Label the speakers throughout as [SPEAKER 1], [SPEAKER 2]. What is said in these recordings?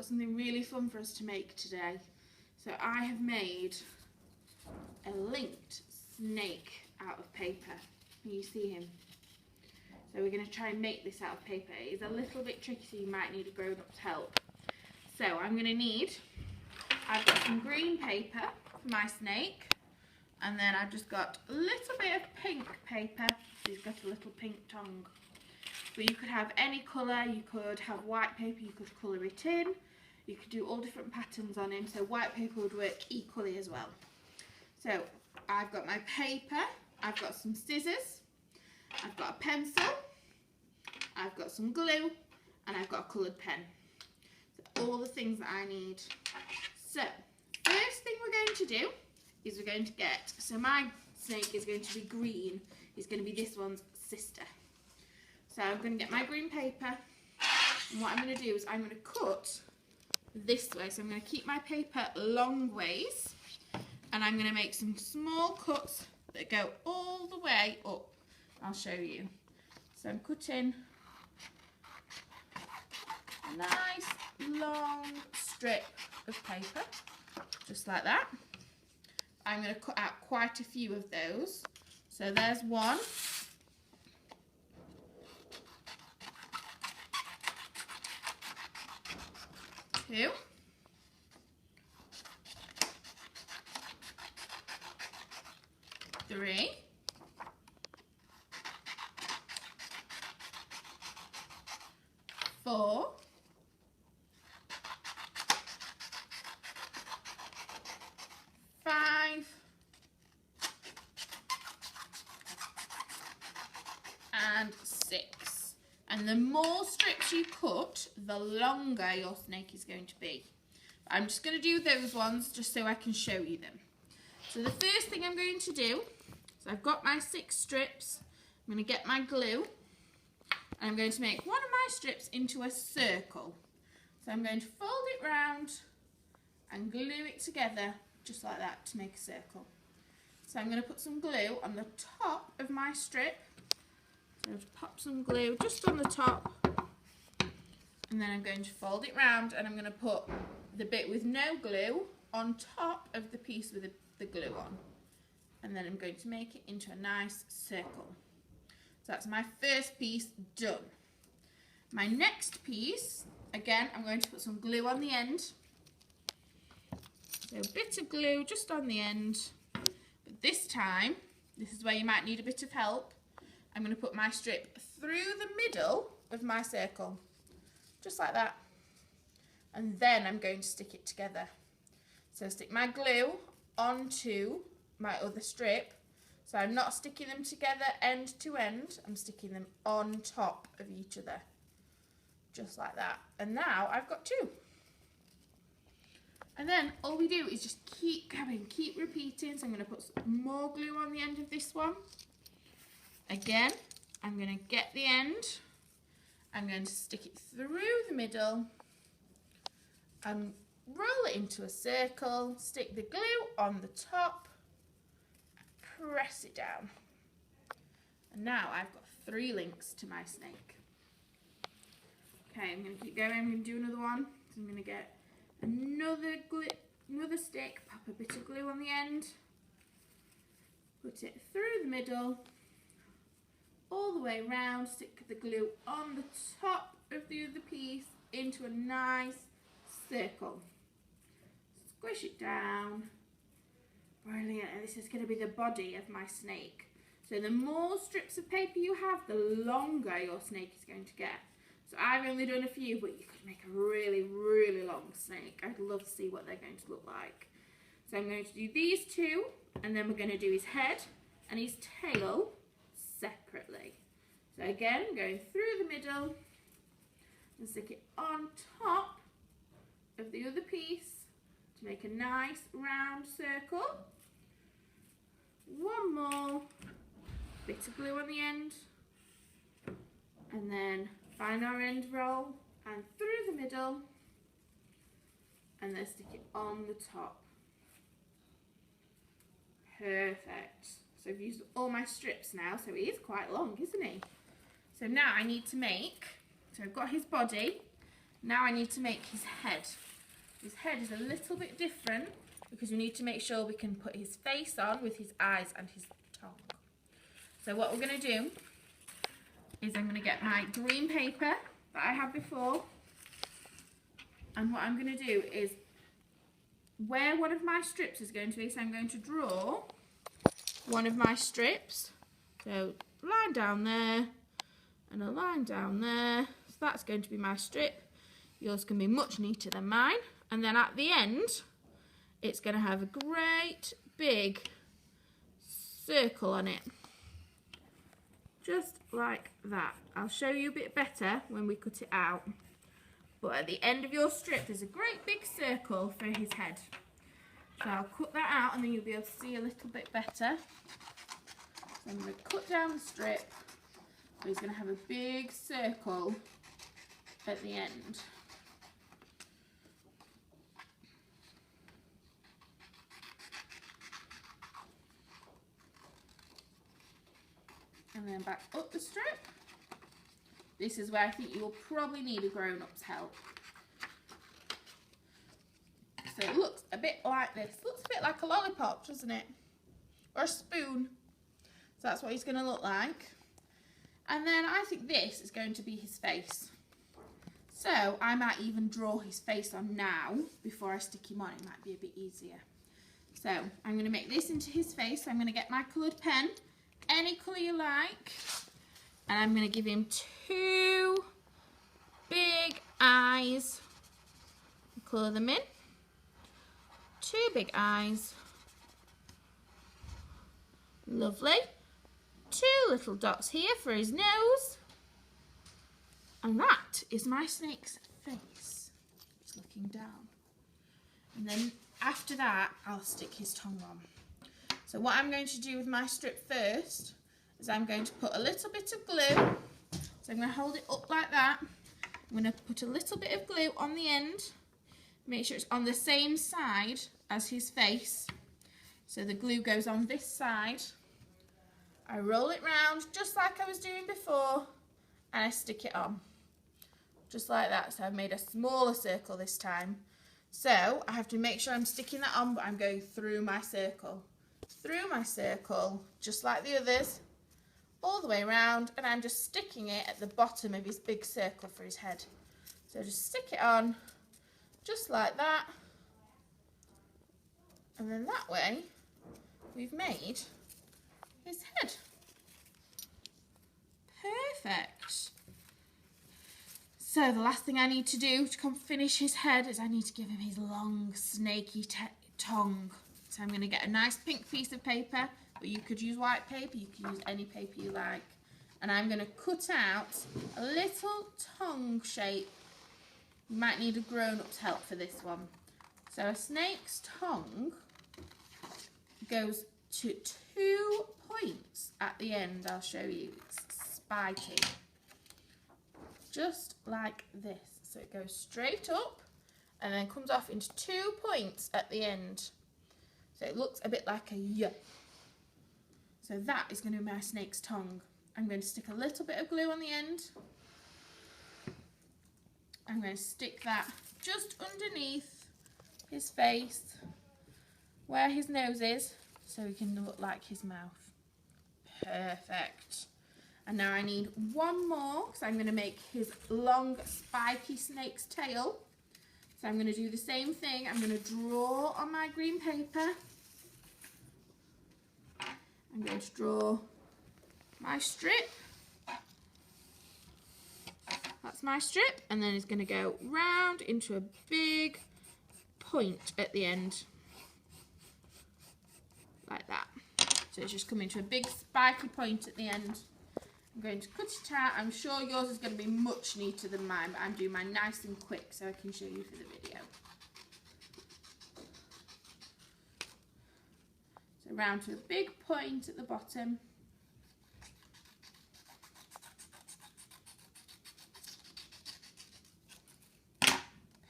[SPEAKER 1] got something really fun for us to make today. So I have made a linked snake out of paper. Can you see him? So we're going to try and make this out of paper. It's a little bit tricky, so you might need a grown-up's help. So I'm going to need, I've got some green paper for my snake, and then I've just got a little bit of pink paper. So he's got a little pink tongue. But you could have any colour, you could have white paper, you could colour it in, you could do all different patterns on him, so white paper would work equally as well. So I've got my paper, I've got some scissors, I've got a pencil, I've got some glue, and I've got a coloured pen. So all the things that I need. So first thing we're going to do is we're going to get, so my snake is going to be green, it's going to be this one's sister. So I'm going to get my green paper, and what I'm going to do is I'm going to cut this way. So I'm going to keep my paper long ways, and I'm going to make some small cuts that go all the way up. I'll show you. So I'm cutting a nice long strip of paper, just like that. I'm going to cut out quite a few of those. So there's one. 2, 3, 4, 5, and 6. And the more strips you cut, the longer your snake is going to be. I'm just going to do those ones just so I can show you them. So the first thing I'm going to do, so I've got my 6 strips, I'm going to get my glue, and I'm going to make one of my strips into a circle. So I'm going to fold it round and glue it together just like that to make a circle. So I'm going to put some glue on the top of my strip. So I'm going to pop some glue just on the top, and then I'm going to fold it round, and I'm going to put the bit with no glue on top of the piece with the glue on, and then I'm going to make it into a nice circle. So that's my first piece done. My next piece, again, I'm going to put some glue on the end. So a bit of glue just on the end, but this time, this is where you might need a bit of help. I'm going to put my strip through the middle of my circle, just like that. And then I'm going to stick it together. So stick my glue onto my other strip. So I'm not sticking them together end to end, I'm sticking them on top of each other, just like that. And now I've got 2. And then all we do is just keep going, keep repeating. So I'm going to put some more glue on the end of this one. Again, I'm going to get the end, I'm going to stick it through the middle and roll it into a circle, stick the glue on the top, and press it down. And now I've got 3 links to my snake. Okay, I'm going to keep going, I'm going to do another one. So I'm going to get another stick, pop a bit of glue on the end, put it through the middle, all the way around, stick the glue on the top of the other piece into a nice circle. Squish it down. Brilliant. And this is going to be the body of my snake. So the more strips of paper you have, the longer your snake is going to get. So I've only done a few, but you could make a really, really long snake. I'd love to see what they're going to look like. So I'm going to do these 2, and then we're going to do his head and his tail separately. So again, going through the middle and stick it on top of the other piece to make a nice round circle. One more bit of glue on the end, and then find our end roll and through the middle, and then stick it on the top. Perfect. So I've used all my strips now, so he is quite long, isn't he? So now I need to make, so I've got his body, Now I need to make his head. His head is a little bit different because we need to make sure we can put his face on with his eyes and his tongue. So what we're going to do is I'm going to get my green paper that I had before, and what I'm going to do is where one of my strips is going to be, so I'm going to draw one of my strips. So line down there and a line down there. So that's going to be my strip. Yours can be much neater than mine. And then at the end, it's going to have a great big circle on it. Just like that. I'll show you a bit better when we cut it out. But at the end of your strip, there's a great big circle for his head. So I'll cut that out and then you'll be able to see a little bit better. So I'm going to cut down the strip. So he's going to have a big circle at the end. And then back up the strip. This is where I think you will probably need a grown-up's help. So it looks a bit like this. Looks a bit like a lollipop, doesn't it? Or a spoon. So that's what he's going to look like. And then I think this is going to be his face. So I might even draw his face on now before I stick him on. It might be a bit easier. So I'm going to make this into his face. So I'm going to get my coloured pen, any colour you like. And I'm going to give him 2 big eyes. Colour them in. 2 big eyes. Lovely. 2 little dots here for his nose. And that is my snake's face. It's looking down. And then after that, I'll stick his tongue on. So what I'm going to do with my strip first is I'm going to put a little bit of glue. So I'm going to hold it up like that. I'm going to put a little bit of glue on the end. Make sure it's on the same side as his face. So the glue goes on this side. I roll it round just like I was doing before and I stick it on. Just like that. So I've made a smaller circle this time. So I have to make sure I'm sticking that on, but I'm going through my circle. Through my circle, just like the others, all the way around, and I'm just sticking it at the bottom of his big circle for his head. So just stick it on, just like that. And then that way, we've made his head. Perfect. So the last thing I need to do to finish his head is I need to give him his long snaky tongue. So I'm going to get a nice pink piece of paper, but you could use white paper, you can use any paper you like. And I'm going to cut out a little tongue shape. You might need a grown-up's help for this one. So a snake's tongue goes to 2 points at the end. I'll show you. It's spiky. Just like this. So it goes straight up and then comes off into 2 points at the end. So it looks a bit like a Y. So that is going to be my snake's tongue. I'm going to stick a little bit of glue on the end. I'm going to stick that just underneath his face, where his nose is, so he can look like his mouth. Perfect. And now I need one more, because I'm going to make his long, spiky snake's tail. So I'm going to do the same thing. I'm going to draw on my green paper. I'm going to draw my strip. That's my strip. And then it's going to go round into a big point at the end. Like that. So it's just coming to a big spiky point at the end. I'm going to cut it out. I'm sure yours is going to be much neater than mine, but I'm doing mine nice and quick so I can show you for the video. So round to a big point at the bottom.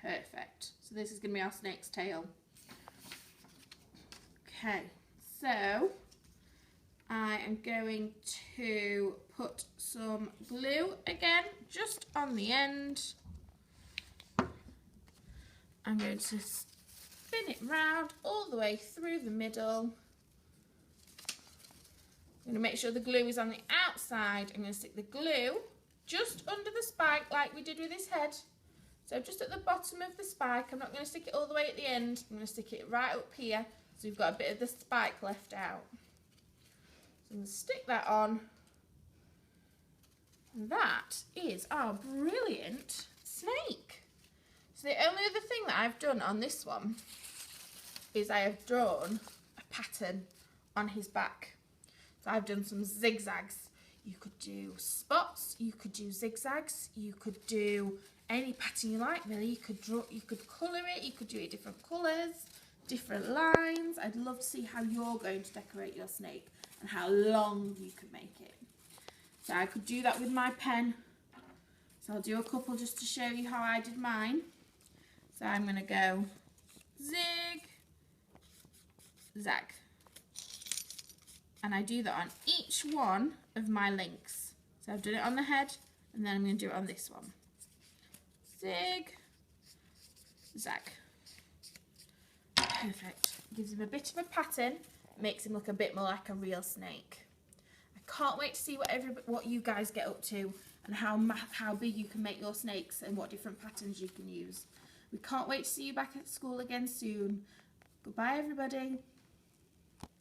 [SPEAKER 1] Perfect. So this is going to be our snake's tail. Okay, so I am going to put some glue again just on the end. I'm going to spin it round all the way through the middle. I'm going to make sure the glue is on the outside. I'm going to stick the glue just under the spike like we did with his head. So just at the bottom of the spike. I'm not going to stick it all the way at the end. I'm going to stick it right up here so we've got a bit of the spike left out. So I'm going to stick that on. And that is our brilliant snake. So the only other thing that I've done on this one is I have drawn a pattern on his back. So I've done some zigzags. You could do spots, you could do zigzags, you could do any pattern you like really. You could draw, you could colour it, you could do it different colours, different lines. I'd love to see how you're going to decorate your snake and how long you could make it. So I could do that with my pen. So I'll do a couple just to show you how I did mine. So I'm going to go zig, zag. And I do that on each one of my links. So I've done it on the head and then I'm going to do it on this one. Zig, zag. Perfect. Gives him a bit of a pattern, makes him look a bit more like a real snake. I can't wait to see what you guys get up to and how big you can make your snakes and what different patterns you can use. We can't wait to see you back at school again soon. Goodbye everybody.